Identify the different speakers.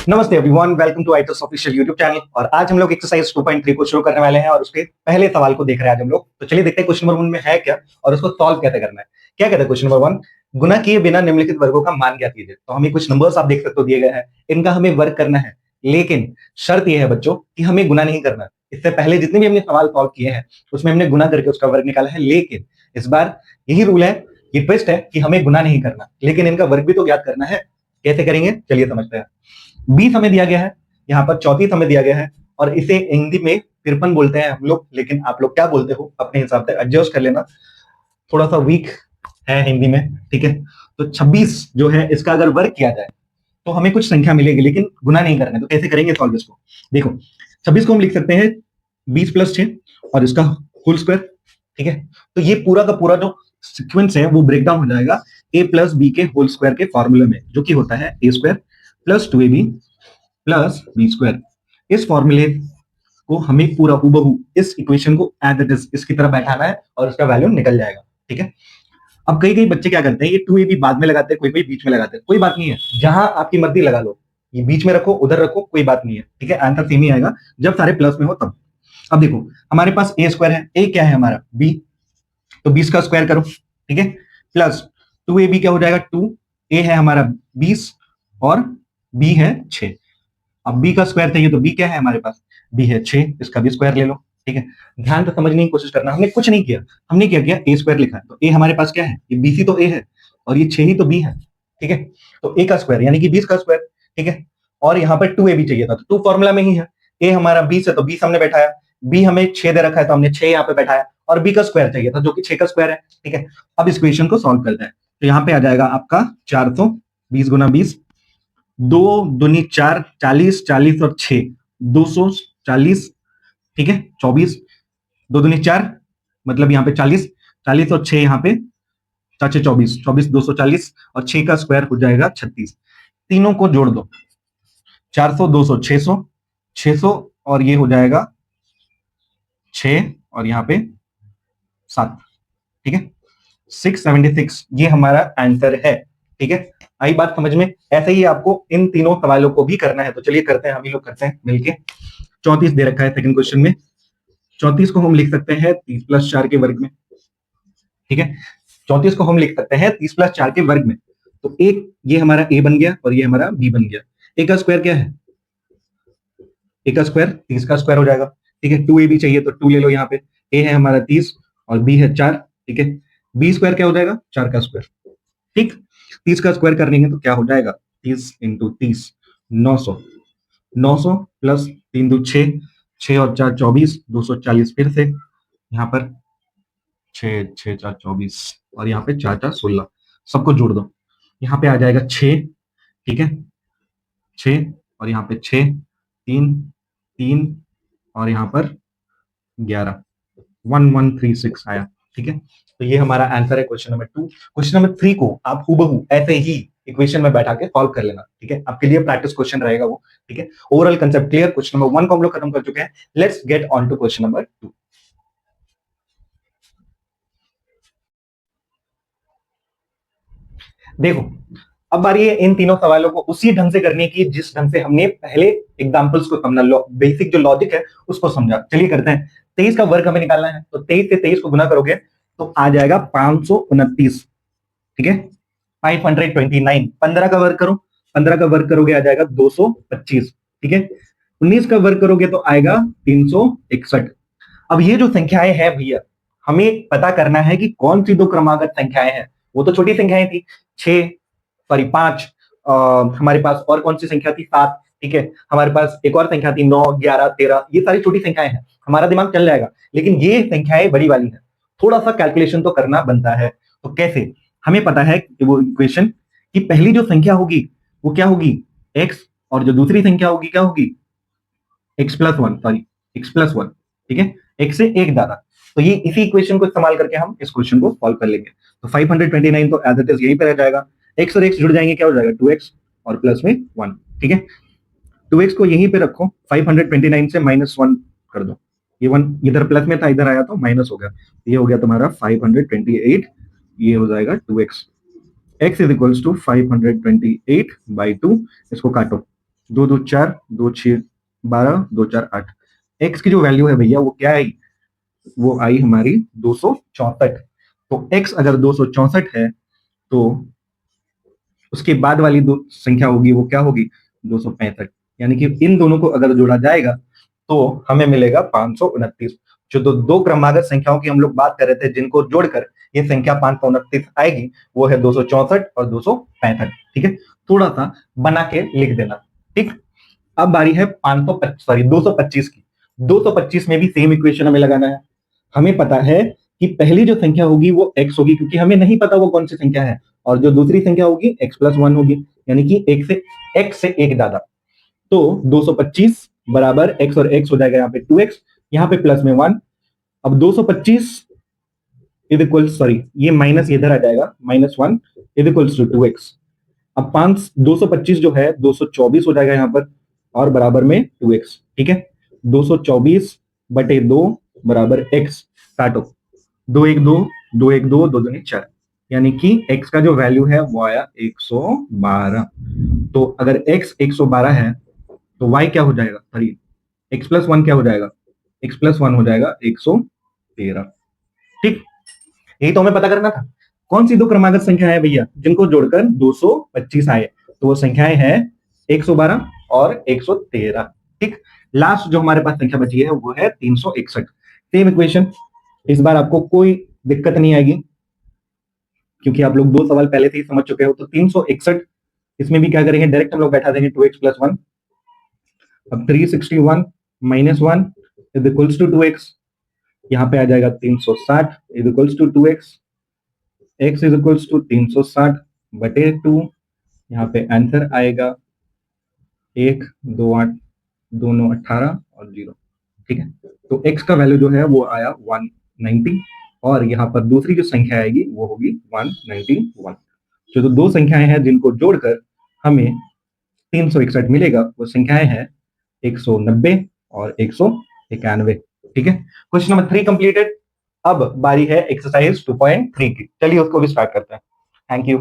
Speaker 1: नमस्ते everyone, welcome to आईटस official YouTube channel. और आज हम लोग एक्सरसाइज 2.3 को शुरू करने वाले हैं और उसके पहले सवाल को देख रहे हैं आज हम लोग। तो चलिए देखते हैं क्वेश्चन नंबर 1 में है क्या और उसको सॉल्व कैसे करना है। क्या कहता है क्वेश्चन नंबर 1? गुना किए बिना निम्नलिखित वर्गों का मान ज्ञात कीजिए। तो हमें कुछ नंबर्स आप देख सकते हो दिए गए हैं, इनका हमें वर्ग करना है, लेकिन शर्त यह है बच्चों कि हमें गुना नहीं करना। इससे पहले जितने भी हमने सवाल सॉल्व किए हैं उसमें हमने गुना करके उसका वर्ग निकाला है, लेकिन इस बार यही रूल है, ये ट्विस्ट है कि हमें गुना नहीं करना, लेकिन इनका वर्ग भी तो ज्ञात करना है। कैसे करेंगे चलिए समझते हैं। 20 हमें दिया गया है, यहाँ पर 34 हमें दिया गया है, और इसे हिंदी में 53 बोलते हैं हम लोग, लेकिन आप लोग क्या बोलते हो अपने हिसाब से एडजस्ट कर लेना, थोड़ा सा वीक है हिंदी में, ठीक है। तो 26 जो है इसका अगर वर्ग किया जाए तो हमें कुछ संख्या मिलेगी, लेकिन गुना नहीं करना है। तो कैसे करेंगे सॉल्व इसको? देखो 26 को हम लिख सकते हैं 20 + 6 और इसका होल स्क्वायर, ठीक है। तो ये पूरा का पूरा जो सीक्वेंस है वो ब्रेक डाउन हो जाएगा a + b के होल स्क्वायर के फॉर्मूले में, जो कि होता है a² + 2ab + b²। इस फॉर्मूले को हमें पूरा हूबहू इस इक्वेशन को एज इट इज इसकी तरह बैठाना है और उसका वैल्यू निकल जाएगा, ठीक है। अब कई कई बच्चे क्या करते हैं, ये 2ab बाद में लगाते हैं, कोई कोई बीच में लगाते हैं। कोई बात नहीं है, जहां आपकी मर्जी लगा लो, ये बीच में रखो उधर रखो, कोई बात नहीं है, ठीक है। आंसर सेम ही आएगा जब सारे प्लस में हो तब। अब देखो हमारे पास a² है, a क्या है हमारा b, तो 20 का स्क्वायर करो, ठीक है, प्लस 2ab क्या हो जाएगा 2, a है हमारा 20 और b है 6। अब b का स्क्वायर चाहिए तो b क्या है हमारे पास, b है 6, इसका भी स्क्वायर ले लो, ठीक है। ध्यान से समझने की कोशिश करना, हमने कुछ नहीं किया, हमने क्या किया a² लिखा है, तो a हमारे पास क्या है, ये bc तो a है और ये 6 ही तो b है, ठीक है। तो a का स्क्वायर यानी कि 20 का स्क्वायर, ठीक है। और यहाँ पर 2ab चाहिए था, तो 2 फॉर्मूला में ही है, a हमारा 20 है तो 20 हमने बैठाया, b हमें 6 दे रखा है तो हमने 6 यहाँ पे बैठाया, और b का स्क्वायर चाहिए था जो कि 6 का स्क्वायर है, ठीक है। अब इस इक्वेशन को सॉल्व करते हैं, तो यहाँ पे आ जाएगा आपका 420 × 20, 2 दूनी 4, 40, 40 और 6 240, ठीक है। 24, 2 दूनी 4, मतलब यहाँ पे 40, 40 और 6 यहाँ पे 4 6 24, 24 240 और 6 का स्क्वायर हो जाएगा 36। तीनों को जोड़ दो, 400 200 600, 600 और ये हो जाएगा 6 और यहाँ पे 7, ठीक है। 676 ये हमारा आंसर है, ठीक है। आई बात समझ में? ऐसे ही आपको इन तीनों सवालों को भी करना है, तो चलिए करते हैं, हम ही लोग करते हैं मिलके। 34 दे रखा है सेकंड क्वेश्चन में, 34 को हम लिख सकते हैं 30 + 4 के वर्ग में, ठीक है। 34 को हम लिख सकते हैं 30 + 4 के वर्ग में। तो एक ये हमारा a बन गया और ये हमारा b बन गया। a का स्क्वायर क्या है, a का स्क्वायर 30 का स्क्वायर हो जाएगा, ठीक है। 2ab चाहिए तो 2 ले लो, यहाँ पे a है हमारा 30 और b है 4, ठीक है। b² क्या हो जाएगा, 4 का स्क्वायर, ठीक। 30 का स्क्वायर करनी है तो क्या हो जाएगा, 30 × 30 900, 900 + 3 2 6, 6 और 4 24, 240 फिर से यहाँ पर 6 6 4 24 और यहाँ पे 4 4 16, सबको जोड़ दो, यहाँ पे आ जाएगा 6, ठीक है। 6 और यहाँ पे 6 3 3 और यहाँ पर 11, 1136 आया, ठीक है। तो ये हमारा आंसर है क्वेश्चन नंबर 2। क्वेश्चन नंबर 3 को आप हूबहू ऐसे ही इक्वेशन में बैठा के सॉल्व कर लेना, ठीक है। आपके लिए प्रैक्टिस क्वेश्चन रहेगा वो, ठीक है। Overall concept clear. Question number 1 को हम लोग खत्म कर चुके हैं, let's get on to question number 2। देखो अब बारी है इन तीनों सवालों को उसी ढंग से करने की जिस ढंग से हमने पहले एग्जांपल्स को समझा, बेसिक जो लॉजिक है उसको समझा। चलिए करते हैं। 23 का वर्ग हमें निकालना है, तो 23 से 23 को गुना करोगे तो आ जाएगा 529, ठीक है। 529। 15 का वर्ग करो, 15 का वर्ग करोगे आ जाएगा 225, ठीक है। 19 का वर्ग करोगे तो आएगा 361। अब ये जो संख्याएं हैं भैया, हमें पता करना है कि कौन सी दो क्रमागत संख्याएं हैं। वो तो छोटी संख्याएं थी, 6 सॉरी 5, हमारे पास और कौन सी संख्या थी 7, ठीक है। हमारे पास एक और संख्या थी 9 11 13, ये सारी छोटी संख्याएं हैं, हमारा दिमाग चल जाएगा। लेकिन ये संख्याएं बड़ी वाली हैं, थोड़ा सा कैलकुलेशन तो करना बनता है। तो कैसे? हमें पता है कि वो इक्वेशन की पहली जो संख्या होगी वो क्या होगी, x, और जो दूसरी संख्या होगी क्या होगी, x+1, सॉरी x+1, ठीक है। x से एक ज्यादा। तो ये इसी इक्वेशन को इस्तेमाल करके हम इस क्वेश्चन को सॉल्व कर लेंगे। तो 529 तो एज इट इज यहीं पे रह जाएगा, x और x जुड़ जाएंगे, क्या हो जाएगा 2x और प्लस में 1, ठीक है। 2x को यहीं पे रखो, 529 से -1 कर दो, ये 1 इधर प्लस में था इधर आया तो माइनस हो गया, ये हो गया तुम्हारा 528, ये हो जाएगा 2x। x is equals to 528/2, इसको काटो, दो दो चार, दो छः 12, दो चार 8। एक्स की जो वैल्यू है भैया वो क्या आई, वो आई हमारी 264। तो एक्स अगर 264 है तो उसके बाद वाली दो संख्या होगी वो क्या होगी, 265। यानी कि इन दोनों को अगर जोड़ा जाएगा तो हमें मिलेगा 529। जो दो क्रमागत संख्याओं की हम लोग बात कर रहे थे जिनको जोड़कर ये संख्या 529 आएगी, वो है 264 और 265। ठीक है, थोड़ा सा बना के लिख देना। ठीक, अब बारी है 225 की। 225 में भी सेम इक्वेशन हमें लगाना है। हमें पता है कि पहली जो संख्या होगी वो x होगी, क्योंकि हमें नहीं पता वो कौन सी संख्या है, और जो दूसरी संख्या होगी x+1 होगी, यानी कि x से एक ज्यादा। तो 225 बराबर x और x हो जाएगा यहाँ पे 2x, यहाँ पे प्लस में 1। अब 225 इज इक्वल, सॉरी ये माइनस इधर आ जाएगा, -1 इज इक्वल्स टू 2x। अब 225 जो है 224 हो जाएगा यहाँ पर, और बराबर में 2x। ठीक है, 224 बटे 2 बराबर x। काटो, 2 1 2, 2 1 2, 2 2 4, यानी कि x का जो वैल्यू है वो आया 112। तो अगर x 112 है तो y क्या हो जाएगा, सॉरी x+1 क्या हो जाएगा, x+1 हो जाएगा 113। ठीक, यही तो हमें पता करना था। कौन सी दो क्रमागत संख्या है भैया जिनको जोड़कर 225 आए, तो वो संख्याएं हैं 112 और 113। ठीक, लास्ट जो हमारे पास संख्या बची है वो है 361। सेम इक्वेशन, इस बार आपको कोई दिक्कत नहीं आएगी क्योंकि आप लोग दो सवाल पहले से ही समझ चुके हो। तो 361, इसमें भी क्या करेंगे, डायरेक्ट हम लोग बैठा देंगे 2x+1। अब 361 -1 इज इक्वल्स टू 2x, यहाँ पे आ जाएगा 360 is equals to 2x। x is equals to 360 बटे 2, यहाँ पे आंसर आएगा 1 2 8, दोनों 18 और 0। ठीक है, तो x का वैल्यू जो है वो आया 190, और यहाँ पर दूसरी जो संख्या आएगी वो होगी 191। जो दो संख्याएं हैं जिनको जोड़कर हमें 361 मिलेगा वो संख्याएं हैं 190 और 191। ठीक है, क्वेश्चन नंबर 3 कंप्लीटेड। अब बारी है एक्सरसाइज 2.3 की, चलिए उसको भी स्टार्ट करते हैं। Thank you.